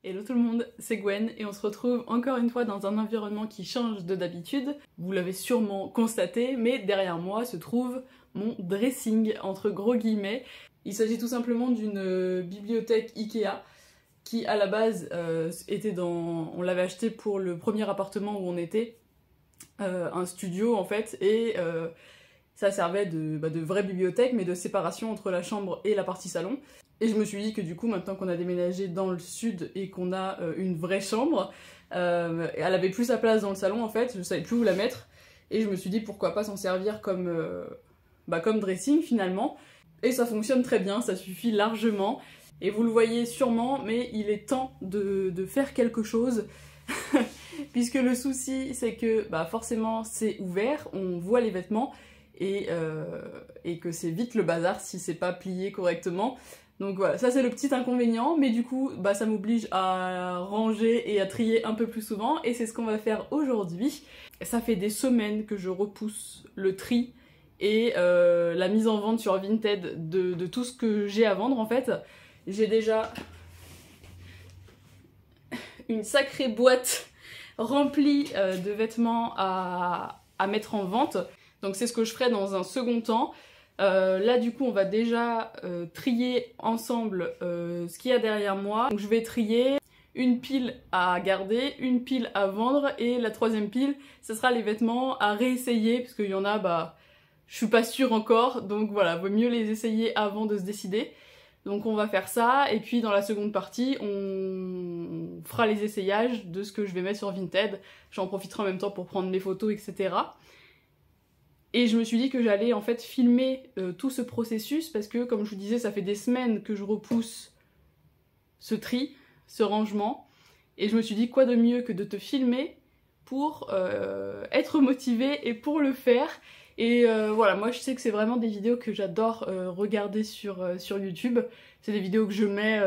Hello tout le monde, c'est Gwen et on se retrouve encore une fois dans un environnement qui change de d'habitude. Vous l'avez sûrement constaté, mais derrière moi se trouve mon dressing, entre gros guillemets. Il s'agit tout simplement d'une bibliothèque Ikea qui à la base était dans... On l'avait acheté pour le premier appartement où on était, un studio en fait, et ça servait de vraie bibliothèque mais de séparation entre la chambre et la partie salon. Et je me suis dit que du coup, maintenant qu'on a déménagé dans le sud et qu'on a une vraie chambre, elle avait plus sa place dans le salon en fait, je savais plus où la mettre. Et je me suis dit pourquoi pas s'en servir comme dressing finalement. Et ça fonctionne très bien, ça suffit largement. Et vous le voyez sûrement, mais il est temps de faire quelque chose. Puisque le souci, c'est que forcément c'est ouvert, on voit les vêtements, et que c'est vite le bazar si c'est pas plié correctement. Donc voilà, ça c'est le petit inconvénient, mais du coup ça m'oblige à ranger et à trier un peu plus souvent, et c'est ce qu'on va faire aujourd'hui. Ça fait des semaines que je repousse le tri et la mise en vente sur Vinted de tout ce que j'ai à vendre en fait. J'ai déjà une sacrée boîte remplie de vêtements à mettre en vente, donc c'est ce que je ferai dans un second temps. Là du coup on va déjà trier ensemble ce qu'il y a derrière moi. Donc je vais trier une pile à garder, une pile à vendre, et la troisième pile ce sera les vêtements à réessayer, parce qu'il y en a je suis pas sûre encore, donc voilà, vaut mieux les essayer avant de se décider. Donc on va faire ça, et puis dans la seconde partie on fera les essayages de ce que je vais mettre sur Vinted. J'en profiterai en même temps pour prendre les photos, etc. Et je me suis dit que j'allais en fait filmer tout ce processus, parce que comme je vous disais, ça fait des semaines que je repousse ce tri, ce rangement, et je me suis dit quoi de mieux que de te filmer pour être motivée et pour le faire. Et voilà, moi je sais que c'est vraiment des vidéos que j'adore regarder sur YouTube. C'est des vidéos que je mets,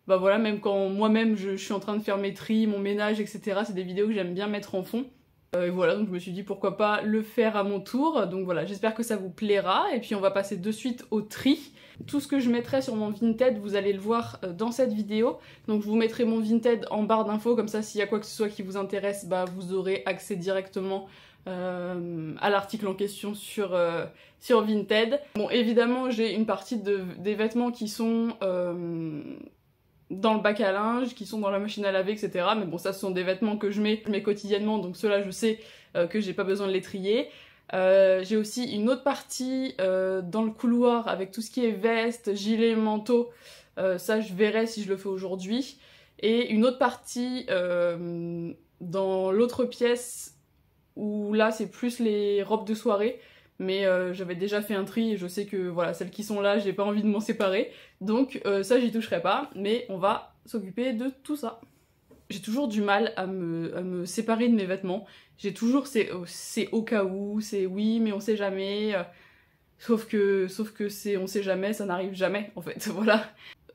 voilà, même quand moi-même je suis en train de faire mes tris, mon ménage, etc. C'est des vidéos que j'aime bien mettre en fond. Et voilà, donc je me suis dit pourquoi pas le faire à mon tour. Donc voilà, j'espère que ça vous plaira, et puis on va passer de suite au tri. Tout ce que je mettrai sur mon Vinted, vous allez le voir dans cette vidéo. Donc je vous mettrai mon Vinted en barre d'infos, comme ça s'il y a quoi que ce soit qui vous intéresse, vous aurez accès directement à l'article en question sur Vinted. Bon, évidemment j'ai une partie des vêtements qui sont dans le bac à linge, qui sont dans la machine à laver, etc. Mais bon, ça ce sont des vêtements que je mets quotidiennement, donc ceux-là je sais que j'ai pas besoin de les trier. J'ai aussi une autre partie dans le couloir avec tout ce qui est veste, gilet, manteau. Ça je verrai si je le fais aujourd'hui. Et une autre partie dans l'autre pièce où là c'est plus les robes de soirée. Mais j'avais déjà fait un tri et je sais que voilà, celles qui sont là, j'ai pas envie de m'en séparer. Donc ça j'y toucherai pas, mais on va s'occuper de tout ça. J'ai toujours du mal à me séparer de mes vêtements. J'ai toujours c'est au cas où, c'est oui mais on sait jamais. Sauf que c'est on sait jamais, ça n'arrive jamais en fait, voilà.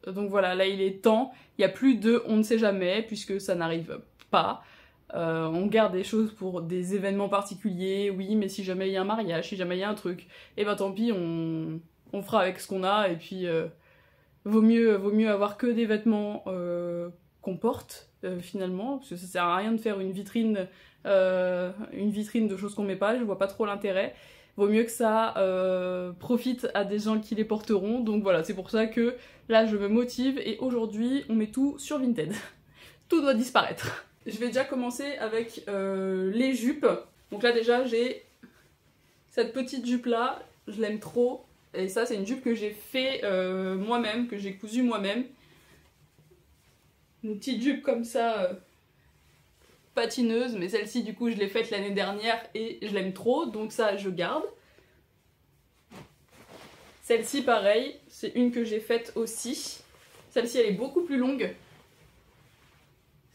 Donc voilà, là il est temps, il n'y a plus de on ne sait jamais puisque ça n'arrive pas. On garde des choses pour des événements particuliers, oui, mais si jamais il y a un mariage, si jamais il y a un truc, et tant pis, on fera avec ce qu'on a, et puis vaut mieux avoir que des vêtements qu'on porte, finalement, parce que ça sert à rien de faire une vitrine de choses qu'on met pas, je vois pas trop l'intérêt. Vaut mieux que ça profite à des gens qui les porteront, donc voilà, c'est pour ça que là je me motive, et aujourd'hui on met tout sur Vinted. Tout doit disparaître. Je vais déjà commencer avec les jupes. Donc là déjà j'ai cette petite jupe là, je l'aime trop. Et ça c'est une jupe que j'ai fait moi-même, que j'ai cousue moi-même. Une petite jupe comme ça, patineuse, mais celle-ci du coup je l'ai faite l'année dernière et je l'aime trop, donc ça je garde. Celle-ci pareil, c'est une que j'ai faite aussi. Celle-ci elle est beaucoup plus longue.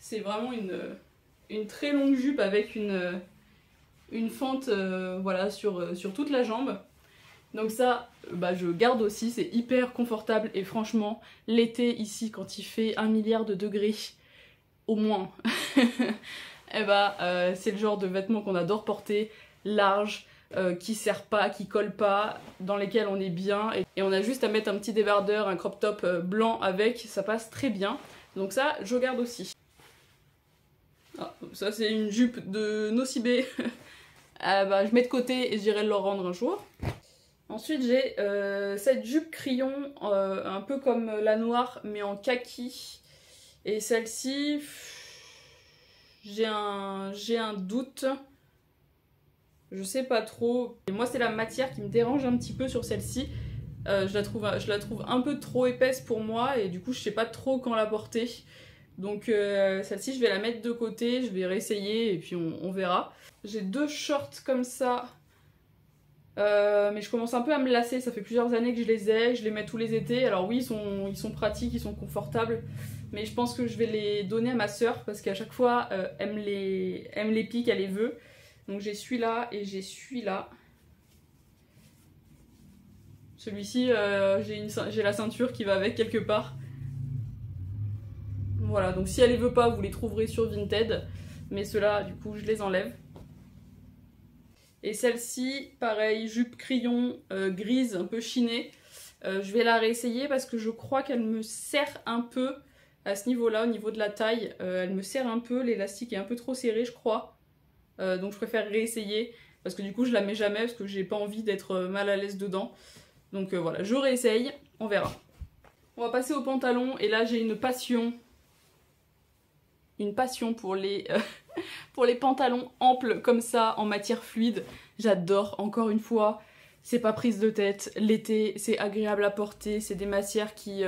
C'est vraiment une très longue jupe avec une fente voilà, sur toute la jambe. Donc ça, je garde aussi, c'est hyper confortable, et franchement, l'été ici, quand il fait 1 milliard de degrés, au moins, c'est le genre de vêtements qu'on adore porter, large, qui serrent pas, qui collent pas, dans lesquels on est bien, et on a juste à mettre un petit débardeur, un crop top blanc avec, ça passe très bien. Donc ça, je garde aussi. Ah, ça c'est une jupe de Nocibé. Bah, je mets de côté et j'irai le rendre un jour. Ensuite j'ai cette jupe crayon, un peu comme la noire mais en kaki. Et celle-ci, j'ai un doute. Je sais pas trop. Et moi c'est la matière qui me dérange un petit peu sur celle-ci. Je la trouve un peu trop épaisse pour moi et du coup je sais pas trop quand la porter. Donc celle-ci je vais la mettre de côté, je vais réessayer et puis on verra. J'ai 2 shorts comme ça, mais je commence un peu à me lasser, ça fait plusieurs années que je les mets tous les étés. Alors oui ils sont pratiques, ils sont confortables, mais je pense que je vais les donner à ma soeur parce qu'à chaque fois elle me les pique, elle les veut. Donc j'ai celui-là et j'ai celui-là. Celui-ci j'ai la ceinture qui va avec quelque part. Voilà, donc si elle les veut pas, vous les trouverez sur Vinted. Mais ceux-là, du coup, je les enlève. Et celle-ci, pareil, jupe crayon grise, un peu chinée. Je vais la réessayer parce que je crois qu'elle me serre un peu à ce niveau-là, au niveau de la taille. Elle me serre un peu, l'élastique est un peu trop serré, je crois. Donc je préfère réessayer parce que du coup, je la mets jamais parce que j'ai pas envie d'être mal à l'aise dedans. Donc voilà, je réessaye, on verra. On va passer au pantalon et là, j'ai une passion pour les, pour les pantalons amples comme ça en matière fluide. J'adore, encore une fois, c'est pas prise de tête. L'été, c'est agréable à porter, c'est des matières qui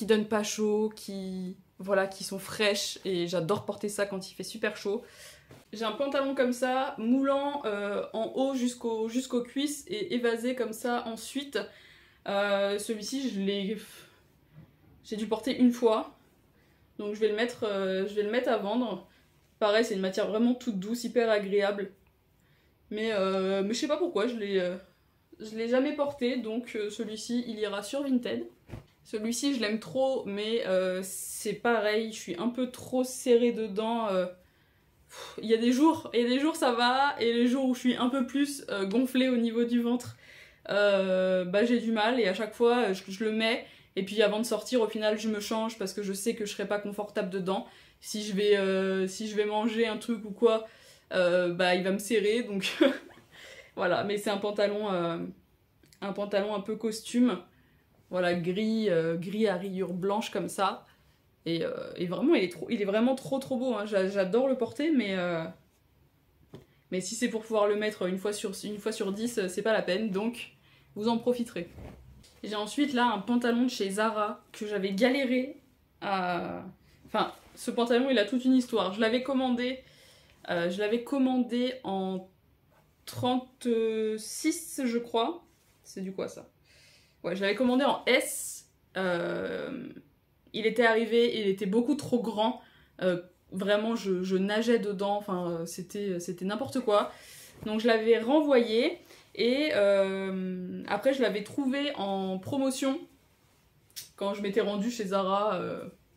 donnent pas chaud, voilà, qui sont fraîches et j'adore porter ça quand il fait super chaud. J'ai un pantalon comme ça, moulant en haut jusqu'aux cuisses et évasé comme ça ensuite. Celui-ci, j'ai dû porter une fois. Donc je vais le mettre à vendre. Pareil, c'est une matière vraiment toute douce, hyper agréable. Mais je sais pas pourquoi, je l'ai jamais porté, donc celui-ci, il ira sur Vinted. Celui-ci, je l'aime trop, mais c'est pareil, je suis un peu trop serrée dedans. Il y a des jours ça va, et les jours où je suis un peu plus gonflée au niveau du ventre, bah j'ai du mal, et à chaque fois, je le mets. Et puis avant de sortir, au final, je me change parce que je sais que je serai pas confortable dedans. Si je vais manger un truc ou quoi, bah il va me serrer, donc voilà. Mais c'est un pantalon un peu costume, voilà, gris à rayures blanches comme ça. Et vraiment, il est vraiment trop beau. Hein. J'adore le porter, mais si c'est pour pouvoir le mettre une fois sur 10, c'est pas la peine. Donc vous en profiterez. J'ai ensuite là un pantalon de chez Zara que j'avais galéré à... Enfin, ce pantalon il a toute une histoire. Je l'avais commandé en 36 je crois. C'est du quoi ça? Ouais, je l'avais commandé en S. Il était arrivé, il était beaucoup trop grand. Vraiment, je nageais dedans. Enfin, c'était n'importe quoi. Donc je l'avais renvoyé. Et après je l'avais trouvé en promotion quand je m'étais rendue chez Zara,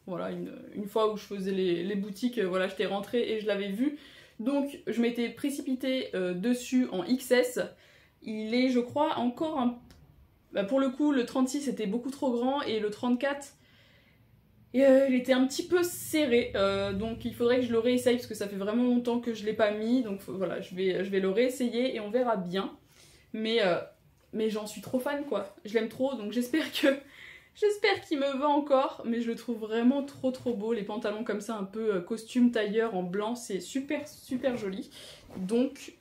voilà, une fois où je faisais les boutiques, voilà, j'étais rentrée et je l'avais vu. Donc je m'étais précipitée dessus en XS. Il est, je crois, encore un... Bah, pour le coup, le 36 était beaucoup trop grand et le 34, il était un petit peu serré. Donc il faudrait que je le réessaye parce que ça fait vraiment longtemps que je ne l'ai pas mis. Donc voilà, je vais le réessayer et on verra bien. Mais j'en suis trop fan quoi, je l'aime trop, donc j'espère qu'il me va encore, mais je le trouve vraiment trop beau, les pantalons comme ça un peu costume tailleur en blanc, c'est super joli, donc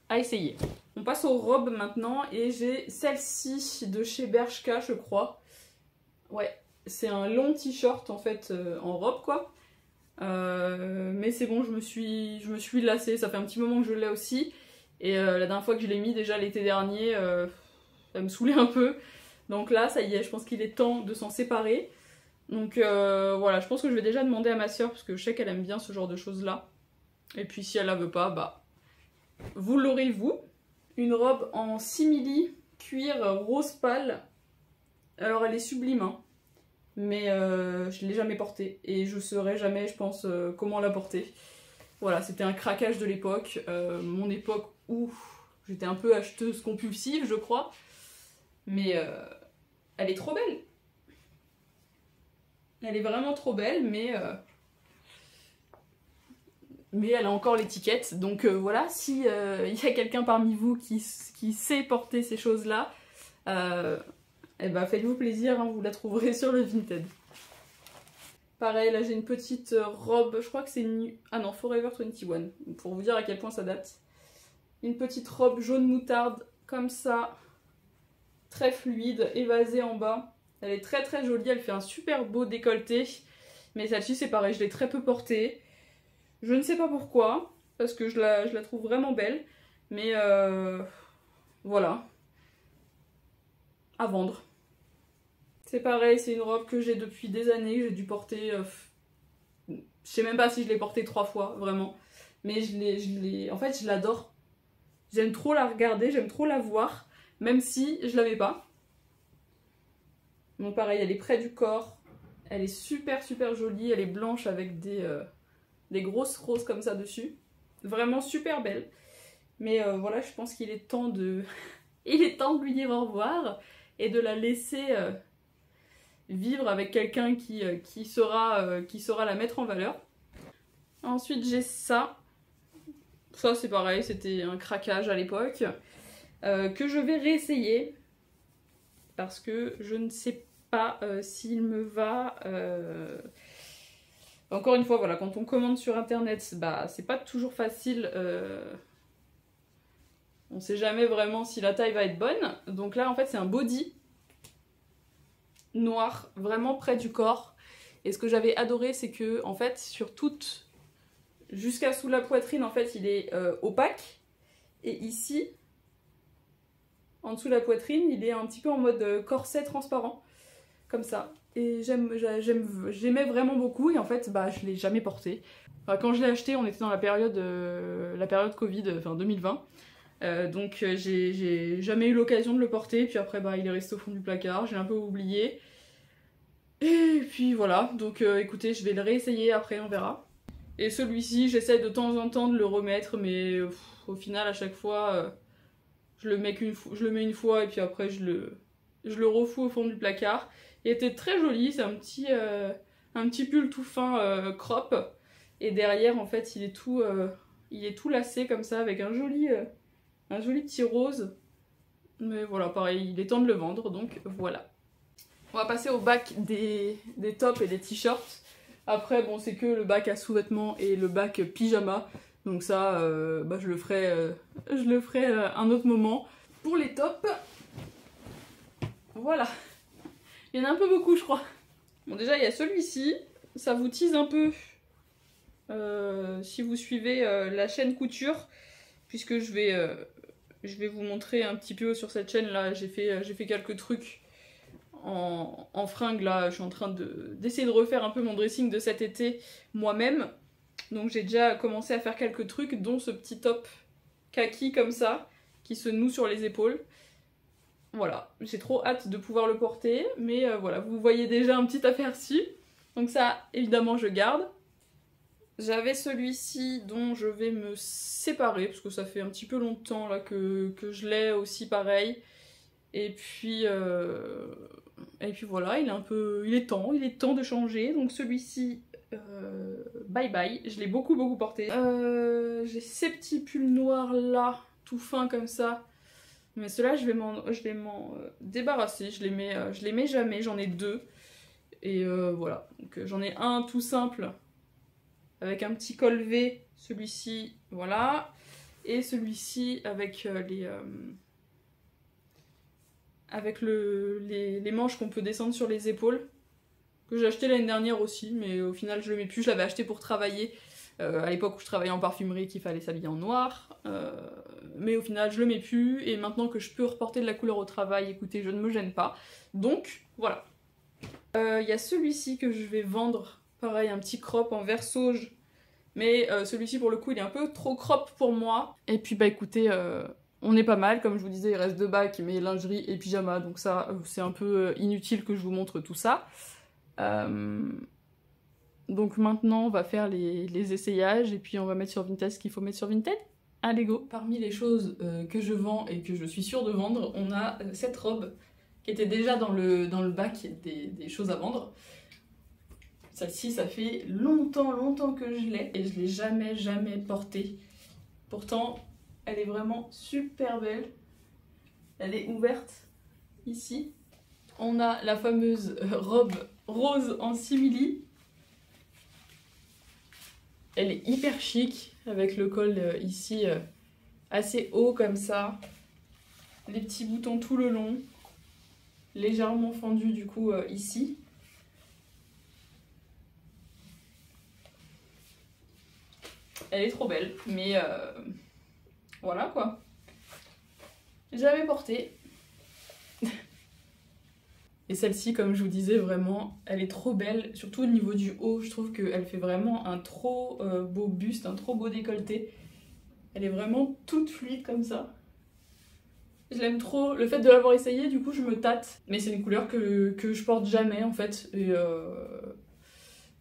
à essayer. On passe aux robes maintenant, et j'ai celle-ci de chez Bershka je crois, ouais, c'est un long t-shirt en fait, en robe quoi, mais c'est bon, je me suis lassée, ça fait un petit moment que je l'ai aussi. Et la dernière fois que je l'ai mis, déjà l'été dernier, ça me saoulait un peu. Donc là, ça y est, je pense qu'il est temps de s'en séparer. Donc voilà, je pense que je vais déjà demander à ma soeur, parce que je sais qu'elle aime bien ce genre de choses-là. Et puis si elle la veut pas, bah, vous l'aurez vous. Une robe en simili, cuir rose pâle. Alors elle est sublime, hein. Mais je l'ai jamais portée. Et je saurais jamais, je pense, comment la porter. Voilà, c'était un craquage de l'époque, mon époque où j'étais un peu acheteuse compulsive, je crois. Mais elle est trop belle. Elle est vraiment trop belle, mais elle a encore l'étiquette. Donc voilà, si il y a quelqu'un parmi vous qui sait porter ces choses-là, eh ben faites-vous plaisir, hein, vous la trouverez sur le Vinted. Pareil, là j'ai une petite robe, je crois que c'est ah non, Forever 21, pour vous dire à quel point ça date. Une petite robe jaune moutarde, comme ça, très fluide, évasée en bas. Elle est très très jolie, elle fait un super beau décolleté. Mais celle-ci c'est pareil, je l'ai très peu portée. Je ne sais pas pourquoi, parce que je la trouve vraiment belle. Mais voilà. À vendre. C'est pareil, c'est une robe que j'ai depuis des années, que j'ai dû porter... je sais même pas si je l'ai portée 3 fois, vraiment. Mais en fait, je l'adore. J'aime trop la regarder, j'aime trop la voir, même si je la mets pas. Donc pareil, elle est près du corps. Elle est super super jolie, elle est blanche avec des grosses roses comme ça dessus. Vraiment super belle. Mais voilà, je pense qu'il est temps de... il est temps de lui dire au revoir et de la laisser vivre avec quelqu'un qui saura la mettre en valeur. Ensuite j'ai ça. Ça c'est pareil, c'était un craquage à l'époque. Que je vais réessayer. Parce que je ne sais pas s'il me va... Encore une fois, voilà, quand on commande sur internet, bah c'est pas toujours facile. On sait jamais vraiment si la taille va être bonne. Donc là en fait c'est un body noir, vraiment près du corps. Et ce que j'avais adoré, c'est que en fait sur toute, jusqu'à sous la poitrine, en fait il est opaque. Et ici, en dessous de la poitrine, il est un petit peu en mode corset transparent, comme ça. Et j'aimais vraiment beaucoup, et en fait bah je l'ai jamais porté. Enfin, quand je l'ai acheté, on était dans la période Covid, enfin 2020. Donc j'ai jamais eu l'occasion de le porter, puis après bah il est resté au fond du placard, j'ai un peu oublié. Et puis voilà, donc écoutez, je vais le réessayer après, on verra. Et celui-ci, j'essaie de temps en temps de le remettre, mais au final à chaque fois, je le mets une fois et puis après je le refous au fond du placard. Il était très joli, c'est un petit pull tout fin crop, et derrière en fait il est tout lacé comme ça avec un joli petit rose. Mais voilà, pareil, il est temps de le vendre, donc voilà. On va passer au bac des tops et des t-shirts. Après, bon, c'est que le bac à sous-vêtements et le bac pyjama. Donc ça, bah, je le ferai un autre moment. Pour les tops, voilà. Il y en a un peu beaucoup, je crois. Bon, déjà, il y a celui-ci. Ça vous tease un peu si vous suivez la chaîne couture. Puisque je vais vous montrer un petit peu sur cette chaîne là, j'ai fait quelques trucs en fringues là, je suis en train d'essayer de refaire un peu mon dressing de cet été moi-même. Donc j'ai déjà commencé à faire quelques trucs, dont ce petit top kaki comme ça, qui se noue sur les épaules. Voilà, j'ai trop hâte de pouvoir le porter, mais voilà, vous voyez déjà un petit aperçu. Donc ça, évidemment, je garde. J'avais celui-ci dont je vais me séparer, parce que ça fait un petit peu longtemps là que je l'ai aussi pareil. Et puis voilà, il est temps de changer. Donc celui-ci, bye bye, je l'ai beaucoup porté. J'ai ces petits pulls noirs là, tout fins comme ça. Mais ceux-là, je vais m'en débarrasser, je les mets jamais, j'en ai 2. Et voilà, donc j'en ai un tout simple, avec un petit col V, celui-ci, voilà. Et celui-ci avec les manches qu'on peut descendre sur les épaules, que j'ai acheté l'année dernière aussi, mais au final je le mets plus. Je l'avais acheté pour travailler, à l'époque où je travaillais en parfumerie, qu'il fallait s'habiller en noir, mais au final je le mets plus, et maintenant que je peux reporter de la couleur au travail, écoutez, je ne me gêne pas. Donc voilà. Il y a celui-ci que je vais vendre, pareil, un petit crop en vert sauge, mais celui-ci pour le coup il est un peu trop crop pour moi. Et puis bah écoutez, on est pas mal, comme je vous disais, il reste 2 bacs, mais lingerie et pyjama, donc ça c'est un peu inutile que je vous montre tout ça. Donc maintenant on va faire les essayages, et puis on va mettre sur Vinted ce qu'il faut mettre sur Vinted. Allez go. Parmi les choses que je vends et que je suis sûre de vendre, on a cette robe qui était déjà dans le bac des choses à vendre. Celle-ci, ça fait longtemps que je l'ai et je l'ai jamais portée. Pourtant, elle est vraiment super belle. Elle est ouverte ici. On a la fameuse robe rose en simili. Elle est hyper chic avec le col ici assez haut comme ça. Les petits boutons tout le long. Légèrement fendus du coup ici. Elle est trop belle, mais voilà quoi. Jamais portée. Et celle-ci, comme je vous disais, vraiment, elle est trop belle. Surtout au niveau du haut, je trouve qu'elle fait vraiment un trop beau buste, un trop beau décolleté. Elle est vraiment toute fluide comme ça. Je l'aime trop. Le fait de l'avoir essayé, du coup, je me tâte. Mais c'est une couleur que je porte jamais, en fait.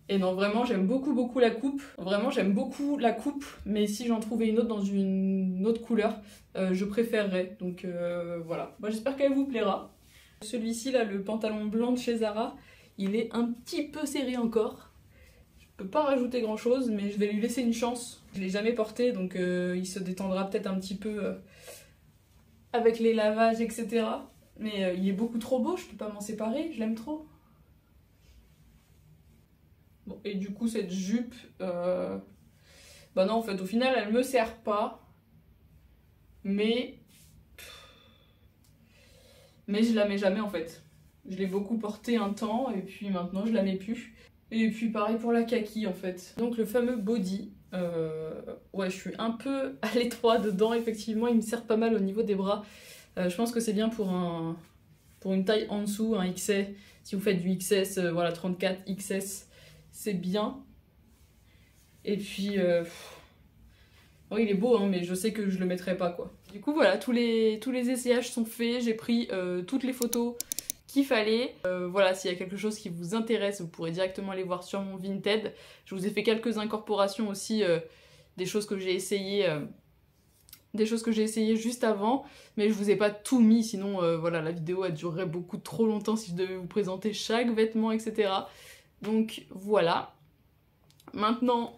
Et non, vraiment, j'aime beaucoup la coupe. Vraiment, j'aime beaucoup la coupe. Mais si j'en trouvais une autre dans une autre couleur, je préférerais. Donc voilà. Moi, j'espère qu'elle vous plaira. Celui-ci, là, le pantalon blanc de chez Zara, il est un petit peu serré encore. Je peux pas rajouter grand-chose, mais je vais lui laisser une chance. Je l'ai jamais porté, donc il se détendra peut-être un petit peu avec les lavages, etc. Mais il est beaucoup trop beau, je peux pas m'en séparer, je l'aime trop. Bon, et du coup, cette jupe... Bah non, en fait, au final, elle me sert pas. Mais je la mets jamais, en fait. Je l'ai beaucoup portée un temps, et puis maintenant, je la mets plus. Et puis pareil pour la kaki, en fait. Donc le fameux body. Ouais, je suis un peu à l'étroit dedans, effectivement. Il me sert pas mal au niveau des bras. Je pense que c'est bien pour une taille en dessous, un XS. Si vous faites du XS, voilà, 34, XS, c'est bien. Et puis... Oh, il est beau, hein, mais je sais que je le mettrai pas, quoi. Du coup, voilà, tous les essayages sont faits. J'ai pris toutes les photos qu'il fallait. Voilà, s'il y a quelque chose qui vous intéresse, vous pourrez directement aller voir sur mon Vinted. Je vous ai fait quelques incorporations aussi, des choses que j'ai essayées... des choses que j'ai essayées juste avant, mais je vous ai pas tout mis, sinon voilà, la vidéo elle durerait beaucoup trop longtemps si je devais vous présenter chaque vêtement, etc. Donc voilà. Maintenant,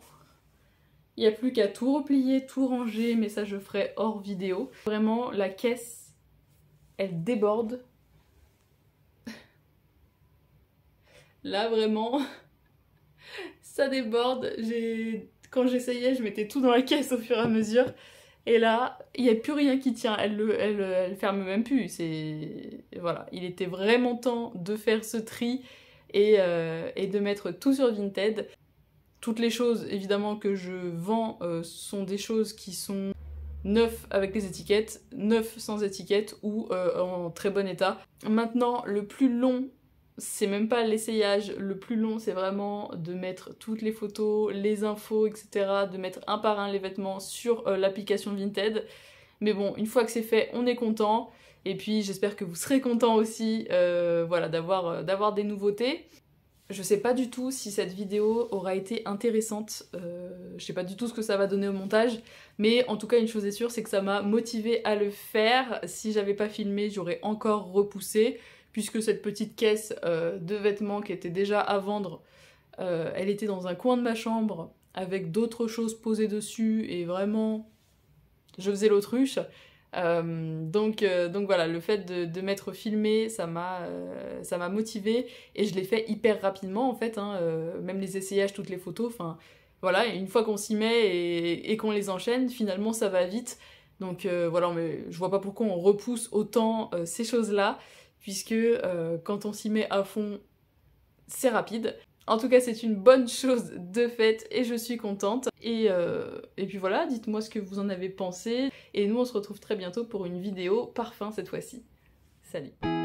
il n'y a plus qu'à tout replier, tout ranger, mais ça je ferai hors vidéo. Vraiment, la caisse, elle déborde. Là, vraiment, ça déborde. Quand j'essayais, je mettais tout dans la caisse au fur et à mesure. Et là, il n'y a plus rien qui tient, elle ferme même plus. Voilà, il était vraiment temps de faire ce tri et de mettre tout sur Vinted. Toutes les choses, évidemment, que je vends sont des choses qui sont neuves avec les étiquettes, neuves sans étiquette ou en très bon état. Maintenant, le plus long, c'est même pas l'essayage, le plus long c'est vraiment de mettre toutes les photos, les infos, etc. De mettre un par un les vêtements sur l'application Vinted. Mais bon, une fois que c'est fait, on est content. Et puis j'espère que vous serez content aussi voilà, d'avoir des nouveautés. Je sais pas du tout si cette vidéo aura été intéressante, je sais pas du tout ce que ça va donner au montage, mais en tout cas une chose est sûre, c'est que ça m'a motivée à le faire. Si j'avais pas filmé, j'aurais encore repoussé, puisque cette petite caisse de vêtements qui était déjà à vendre, elle était dans un coin de ma chambre, avec d'autres choses posées dessus, et vraiment, je faisais l'autruche. Donc voilà, le fait de m'être filmé, ça m'a motivée et je l'ai fait hyper rapidement en fait, hein, même les essayages, toutes les photos, enfin voilà, et une fois qu'on s'y met et qu'on les enchaîne, finalement ça va vite. Donc voilà, mais je vois pas pourquoi on repousse autant ces choses-là, puisque quand on s'y met à fond, c'est rapide. En tout cas, c'est une bonne chose de fait et je suis contente. Et puis voilà, dites-moi ce que vous en avez pensé. Et nous, on se retrouve très bientôt pour une vidéo parfum cette fois-ci. Salut!